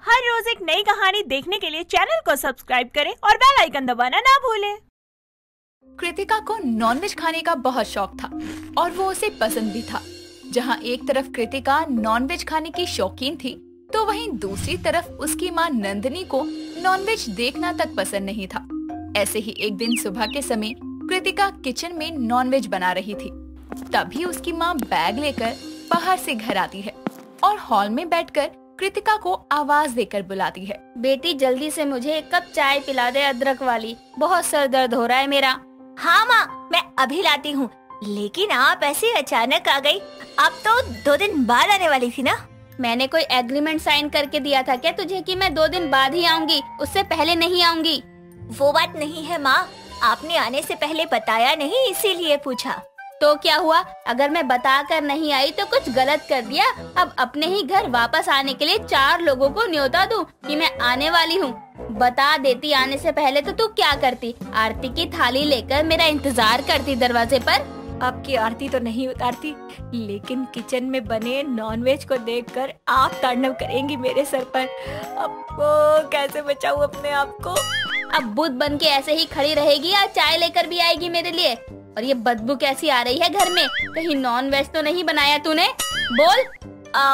हर रोज एक नई कहानी देखने के लिए चैनल को सब्सक्राइब करें और बेल आइकन दबाना ना भूलें। कृतिका को नॉनवेज खाने का बहुत शौक था और वो उसे पसंद भी था। जहाँ एक तरफ कृतिका नॉनवेज खाने की शौकीन थी, तो वहीं दूसरी तरफ उसकी माँ नंदिनी को नॉनवेज देखना तक पसंद नहीं था। ऐसे ही एक दिन सुबह के समय कृतिका किचन में नॉनवेज बना रही थी। तभी उसकी माँ बैग लेकर बाहर से घर आती है और हॉल में बैठकर कृतिका को आवाज देकर बुलाती है। बेटी जल्दी से मुझे एक कप चाय पिला दे, अदरक वाली। बहुत सर दर्द हो रहा है मेरा। हाँ माँ, मैं अभी लाती हूँ। लेकिन आप ऐसे अचानक आ गई। आप तो 2 दिन बाद आने वाली थी ना? मैंने कोई एग्रीमेंट साइन करके दिया था क्या तुझे कि मैं 2 दिन बाद ही आऊंगी, उससे पहले नहीं आऊंगी? वो बात नहीं है माँ, आपने आने से पहले बताया नहीं, इसीलिए पूछा। तो क्या हुआ? अगर मैं बता कर नहीं आई तो कुछ गलत कर दिया? अब अपने ही घर वापस आने के लिए 4 लोगों को न्योता दूं कि मैं आने वाली हूँ? बता देती आने से पहले तो तू क्या करती? आरती की थाली लेकर मेरा इंतजार करती दरवाजे पर। आपकी आरती तो नहीं उतारती, लेकिन किचन में बने नॉनवेज को देखकर आप तांडव करेंगी मेरे सर पर। अब कैसे बचाऊं अपने आप को? अब बुद्ध बन के ऐसे ही खड़ी रहेगी या चाय लेकर भी आएगी मेरे लिए? और ये बदबू कैसी आ रही है घर में? कहीं नॉनवेज तो नहीं बनाया तूने? बोल।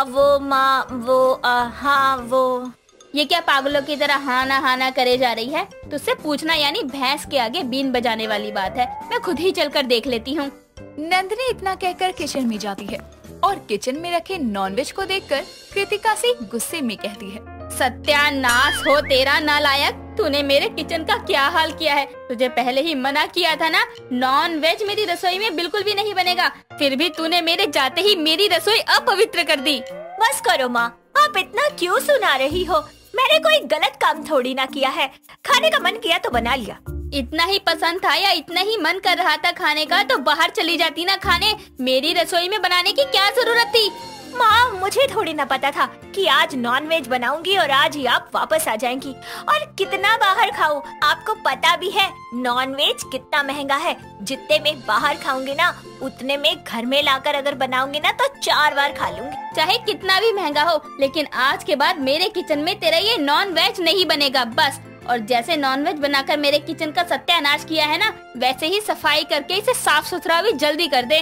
वो माँ, हाँ वो। ये क्या पागलों की तरह हाँ ना करे जा रही है? तुझसे पूछना यानी भैंस के आगे बीन बजाने वाली बात है। मैं खुद ही चलकर देख लेती हूँ। नंदिनी इतना कहकर किचन में जाती है और किचन में रखे नॉनवेज को देखकर कृतिका से गुस्से में कहती है, सत्यानाश हो तेरा नालायक! तूने मेरे किचन का क्या हाल किया है? तुझे पहले ही मना किया था ना, नॉनवेज मेरी रसोई में बिल्कुल भी नहीं बनेगा। फिर भी तूने मेरे जाते ही मेरी रसोई अपवित्र कर दी। बस करो माँ, आप इतना क्यों सुना रही हो? मैंने कोई गलत काम थोड़ी ना किया है। खाने का मन किया तो बना लिया। इतना ही पसंद था या इतना ही मन कर रहा था खाने का तो बाहर चली जाती ना खाने। मेरी रसोई में बनाने की क्या जरूरत थी? माँ, मुझे थोड़ी ना पता था कि आज नॉनवेज बनाऊंगी और आज ही आप वापस आ जाएंगी। और कितना बाहर खाऊं? आपको पता भी है नॉनवेज कितना महंगा है। जितने में बाहर खाऊंगी ना, उतने में घर में लाकर अगर बनाऊंगी ना तो 4 बार खा लूंगी। चाहे कितना भी महंगा हो, लेकिन आज के बाद मेरे किचन में तेरा ये नॉनवेज नहीं बनेगा, बस। और जैसे नॉनवेज बनाकर मेरे किचन का सत्यानाश किया है ना, वैसे ही सफाई करके इसे साफ सुथरा भी जल्दी कर दे।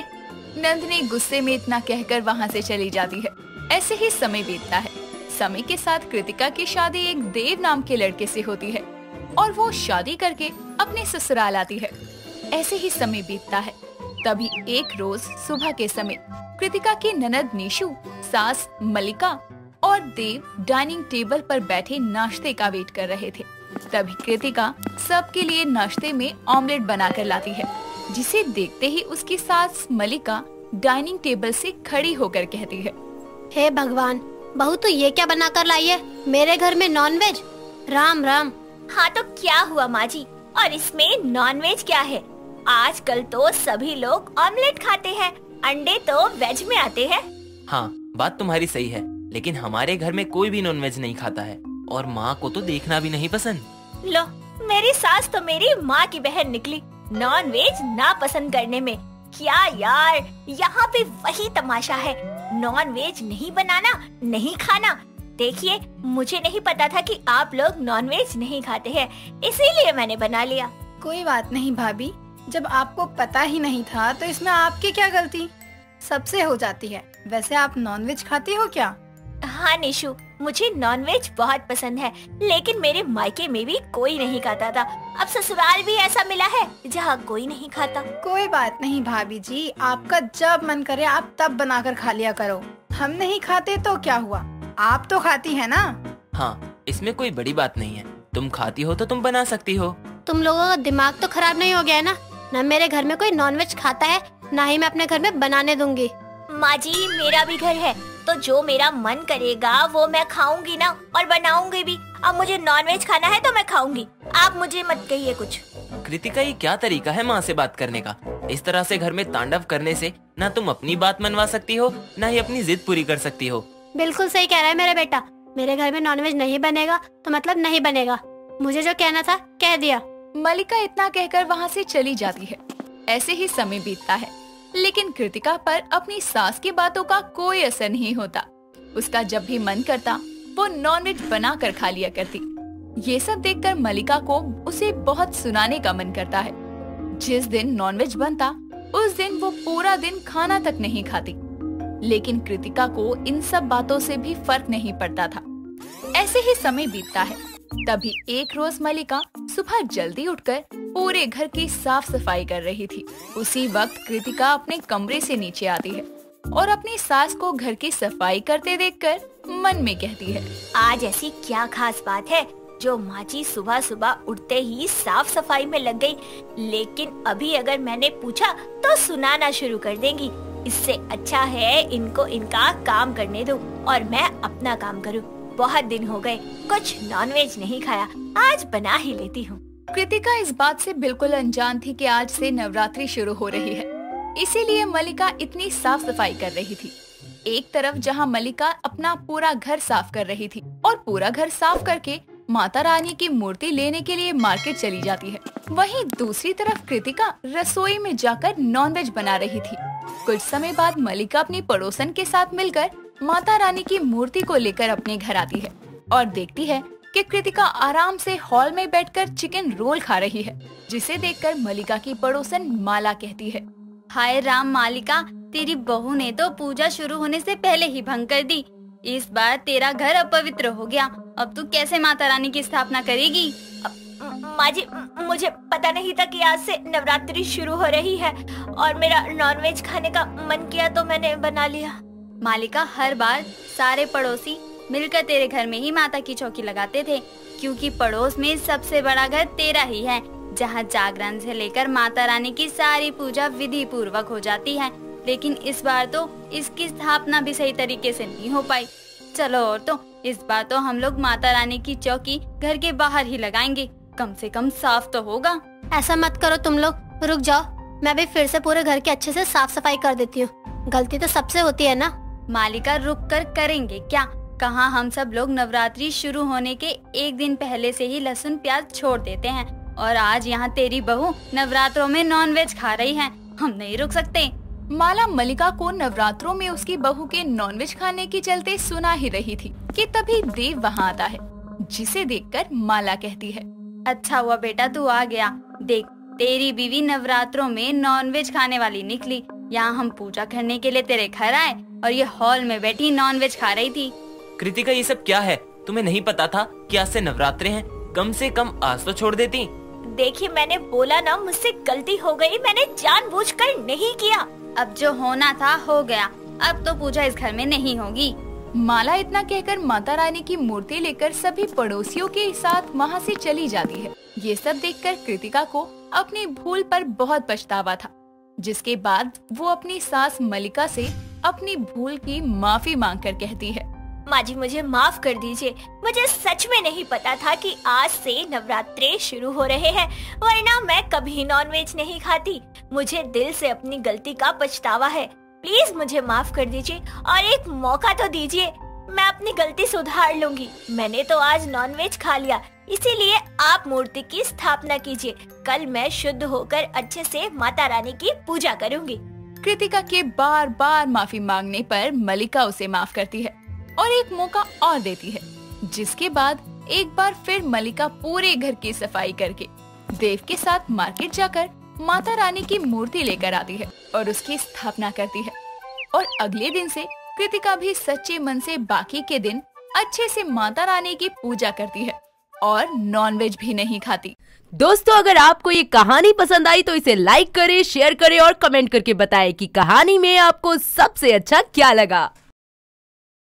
नंदिनी गुस्से में इतना कहकर वहाँ से चली जाती है। ऐसे ही समय बीतता है। समय के साथ कृतिका की शादी एक देव नाम के लड़के से होती है और वो शादी करके अपने ससुराल आती है। ऐसे ही समय बीतता है। तभी एक रोज सुबह के समय कृतिका की ननद नीशु, सास मलिका और देव डाइनिंग टेबल पर बैठे नाश्ते का वेट कर रहे थे। तभी कृतिका सबके लिए नाश्ते में ऑमलेट बनाकर लाती है, जिसे देखते ही उसकी सास मलिका डाइनिंग टेबल से खड़ी होकर कहती है, हे भगवान, बहू तो ये क्या बनाकर लाई है? मेरे घर में नॉनवेज? राम राम। हाँ तो क्या हुआ माँ जी? और इसमें नॉनवेज क्या है? आजकल तो सभी लोग ऑमलेट खाते हैं, अंडे तो वेज में आते हैं। हाँ, बात तुम्हारी सही है, लेकिन हमारे घर में कोई भी नॉनवेज नहीं खाता है और माँ को तो देखना भी नहीं पसंद। लो, मेरी सास तो मेरी माँ की बहन निकली नॉनवेज ना पसंद करने में। क्या यार, यहाँ पे वही तमाशा है। नॉनवेज नहीं बनाना, नहीं खाना। देखिए, मुझे नहीं पता था कि आप लोग नॉनवेज नहीं खाते हैं, इसीलिए मैंने बना लिया। कोई बात नहीं भाभी, जब आपको पता ही नहीं था तो इसमें आपकी क्या गलती? सबसे हो जाती है। वैसे आप नॉनवेज खाती हो क्या? हाँ निशु, मुझे नॉनवेज बहुत पसंद है, लेकिन मेरे मायके में भी कोई नहीं खाता था। अब ससुराल भी ऐसा मिला है जहाँ कोई नहीं खाता। कोई बात नहीं भाभी जी, आपका जब मन करे आप तब बनाकर खा लिया करो। हम नहीं खाते तो क्या हुआ, आप तो खाती है ना? हाँ, इसमें कोई बड़ी बात नहीं है। तुम खाती हो तो तुम बना सकती हो। तुम लोगों का दिमाग तो खराब नहीं हो गया है ना? न मेरे घर में कोई नॉनवेज खाता है, ना ही मैं अपने घर में बनाने दूंगी। माँ जी, मेरा भी घर है, तो जो मेरा मन करेगा वो मैं खाऊंगी ना, और बनाऊंगी भी। अब मुझे नॉनवेज खाना है तो मैं खाऊंगी, आप मुझे मत कहिए कुछ। कृतिका, ये क्या तरीका है माँ से बात करने का? इस तरह से घर में तांडव करने से ना तुम अपनी बात मनवा सकती हो, ना ही अपनी जिद पूरी कर सकती हो। बिल्कुल सही कह रहा है मेरा बेटा। मेरे घर में नॉनवेज नहीं बनेगा तो मतलब नहीं बनेगा। मुझे जो कहना था कह दिया। मलिका इतना कहकर वहाँ से चली जाती है। ऐसे ही समय बीतता है, लेकिन कृतिका पर अपनी सास की बातों का कोई असर नहीं होता। उसका जब भी मन करता वो नॉनवेज बना कर खा लिया करती। ये सब देखकर मलिका को उसे बहुत सुनाने का मन करता है। जिस दिन नॉनवेज बनता उस दिन वो पूरा दिन खाना तक नहीं खाती, लेकिन कृतिका को इन सब बातों से भी फर्क नहीं पड़ता था। ऐसे ही समय बीतता है। तभी एक रोज मलिका सुबह जल्दी उठकर पूरे घर की साफ सफाई कर रही थी। उसी वक्त कृतिका अपने कमरे से नीचे आती है और अपनी सास को घर की सफाई करते देखकर मन में कहती है, आज ऐसी क्या खास बात है जो माँ जी सुबह सुबह उठते ही साफ सफाई में लग गई, लेकिन अभी अगर मैंने पूछा तो सुनाना शुरू कर देंगी। इससे अच्छा है इनको इनका काम करने दो और मैं अपना काम करूँ। बहुत दिन हो गए कुछ नॉनवेज नहीं खाया, आज बना ही लेती हूँ। कृतिका इस बात से बिल्कुल अनजान थी कि आज से नवरात्रि शुरू हो रही है, इसीलिए मलिका इतनी साफ सफाई कर रही थी। एक तरफ जहाँ मलिका अपना पूरा घर साफ कर रही थी और पूरा घर साफ करके माता रानी की मूर्ति लेने के लिए मार्केट चली जाती है, वहीं दूसरी तरफ कृतिका रसोई में जाकर नॉनवेज बना रही थी। कुछ समय बाद मलिका अपनी पड़ोसन के साथ मिलकर माता रानी की मूर्ति को लेकर अपने घर आती है और देखती है कि कृतिका आराम से हॉल में बैठकर चिकन रोल खा रही है, जिसे देखकर मलिका की पड़ोसन माला कहती है, हाय राम मालिका, तेरी बहू ने तो पूजा शुरू होने से पहले ही भंग कर दी। इस बार तेरा घर अपवित्र हो गया। अब तू कैसे माता रानी की स्थापना करेगी? माँ जी, मुझे पता नहीं था कि आज से नवरात्रि शुरू हो रही है और मेरा नॉनवेज खाने का मन किया तो मैंने बना लिया। मालिका, हर बार सारे पड़ोसी मिलकर तेरे घर में ही माता की चौकी लगाते थे, क्योंकि पड़ोस में सबसे बड़ा घर तेरा ही है, जहाँ जागरण से लेकर माता रानी की सारी पूजा विधि पूर्वक हो जाती है। लेकिन इस बार तो इसकी स्थापना भी सही तरीके से नहीं हो पाई। चलो और तो इस बार तो हम लोग माता रानी की चौकी घर के बाहर ही लगाएंगे, कम से कम साफ तो होगा। ऐसा मत करो तुम लोग, रुक जाओ, मैं भी फिर से पूरे घर के अच्छे से साफ सफाई कर देती हूँ। गलती तो सबसे होती है ना। मालिका, रुक कर करेंगे क्या? कहाँ हम सब लोग नवरात्रि शुरू होने के एक दिन पहले से ही लहसुन प्याज छोड़ देते हैं, और आज यहाँ तेरी बहू नवरात्रों में नॉनवेज खा रही है। हम नहीं रुक सकते। माला मलिका को नवरात्रों में उसकी बहू के नॉनवेज खाने के चलते सुना ही रही थी कि तभी देव वहाँ आता है, जिसे देखकर माला कहती है, अच्छा हुआ बेटा तू आ गया। देख, तेरी बीवी नवरात्रों में नॉनवेज खाने वाली निकली। यहाँ हम पूजा करने के लिए तेरे घर आए और ये हॉल में बैठी नॉनवेज खा रही थी। कृतिका, ये सब क्या है? तुम्हें नहीं पता था कि आज से नवरात्रे हैं? कम से कम आज तो छोड़ देती। देखिए, मैंने बोला ना, मुझसे गलती हो गई, मैंने जानबूझकर नहीं किया। अब जो होना था हो गया, अब तो पूजा इस घर में नहीं होगी। माला इतना कहकर माता रानी की मूर्ति लेकर सभी पड़ोसियों के साथ वहाँ से चली जाती है। ये सब देखकर कृतिका को अपनी भूल पर बहुत पछतावा था, जिसके बाद वो अपनी सास मलिका से अपनी भूल की माफी मांगकर कहती है, माँ जी, मुझे माफ कर दीजिए। मुझे सच में नहीं पता था कि आज से नवरात्रे शुरू हो रहे हैं, वरना मैं कभी नॉनवेज नहीं खाती। मुझे दिल से अपनी गलती का पछतावा है। प्लीज मुझे माफ कर दीजिए और एक मौका तो दीजिए, मैं अपनी गलती सुधार लूंगी। मैंने तो आज नॉनवेज खा लिया, इसीलिए आप मूर्ति की स्थापना कीजिए। कल मैं शुद्ध होकर अच्छे से माता रानी की पूजा करूंगी। कृतिका के बार बार माफी मांगने पर मलिका उसे माफ करती है और एक मौका और देती है, जिसके बाद एक बार फिर मलिका पूरे घर की सफाई करके देव के साथ मार्केट जाकर माता रानी की मूर्ति लेकर आती है और उसकी स्थापना करती है। और अगले दिन से कृतिका भी सच्चे मन से बाकी के दिन अच्छे से माता रानी की पूजा करती है और नॉनवेज भी नहीं खाती। दोस्तों, अगर आपको ये कहानी पसंद आई तो इसे लाइक करें, शेयर करें और कमेंट करके बताएं कि कहानी में आपको सबसे अच्छा क्या लगा।